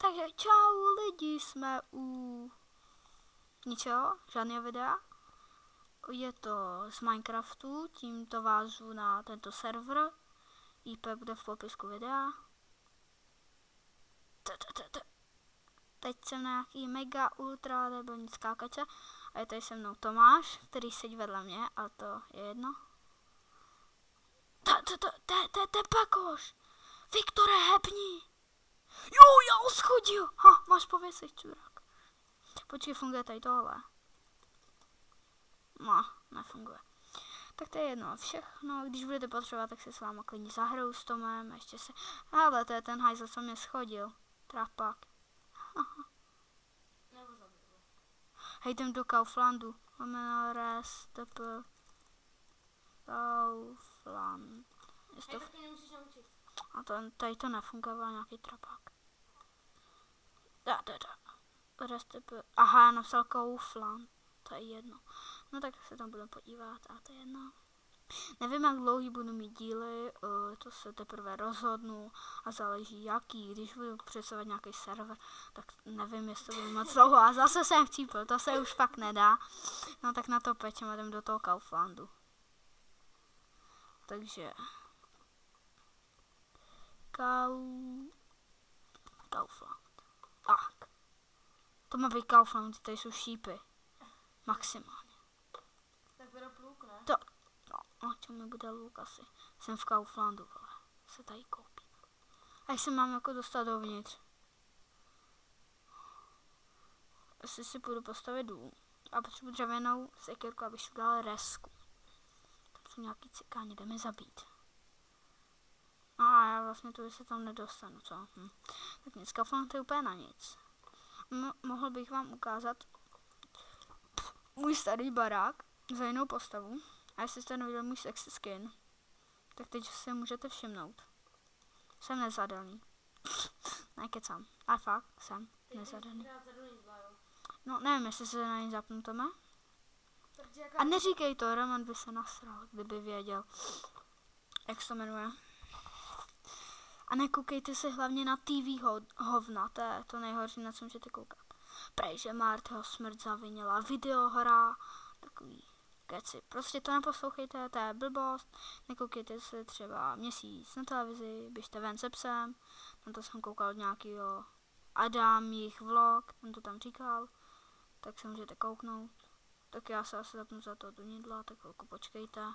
Takže čau lidi, jsme u ničeho, žádného videa. Je to z Minecraftu, tímto vážu na tento server. IP bude v popisku videa. Teď jsem na nějaký mega ultra debilní skákače a je tady se mnou Tomáš, který sedí vedle mě, ale to je jedno. To je pakoš! Viktore, hebni! Jo, já ho schodil! Ha, máš pověsit, čurák. Počkej, funguje tady tohle. No, nefunguje. Tak to je jedno, všechno, když budete potřebovat, tak se s váma klidně zahraju s Tomem, ještě se... Ale to je ten hajzl, co mě schodil. Trapák. Hej, jdem do Kauflandu. Máme RSTP. Kaufland. Hej, tak to nemusíš naučit. A tady to nefungovalo, nějaký trapák. RSTP. Aha, já napsal Kaufland. To je jedno. No tak se tam budeme podívat a to je jedno. Nevím, jak dlouhý budu mít díly, to se teprve rozhodnu a záleží jaký. Když budu představovat nějaký server, tak nevím, jestli to bude moc dlouho. A zase jsem chcípil, to se už fakt nedá. No tak na to pečeme, jdem do toho Kauflandu. Takže... Kaufland. Tak. To má být Kaufland, tady jsou šípy. Maximálně. Tak bude pluk, ne? No, čemu mi bude luk asi. Jsem v Kauflandu, ale se tady koupí. A jak se mám jako dostat dovnitř? Asi si půjdu postavit dům. A potřebuji dřevěnou sekírku, abych si dal resku. Tam jsou nějaký cikáni, jdeme zabít. A já vlastně tu se tam nedostanu, co? Tak nic, Kaufland je úplně na nic. Mohl bych vám ukázat můj starý barák za jinou postavu. A jestli jste neviděli můj sexy skin, tak teď se můžete všimnout. Jsem nezadaný. Nekecám. A fakt, jsem nezadaný. No, nevím, jestli se na něj zapnu, Tome. A neříkej to, Roman by se nasral, kdyby věděl, jak se to jmenuje. A nekoukejte se hlavně na TV hovna, to je to nejhorší, na co můžete koukat. Prej, že Martyho smrt zavinila, videohra, takový keci. Prostě to neposlouchejte, to je blbost. Nekoukejte se třeba měsíc na televizi, běžte ven se psem. Tam to jsem koukal od nějakého Adam, jejich vlog, ten to tam říkal. Tak se můžete kouknout. Tak já se asi zapnu za to do nidla, tak chvilku počkejte.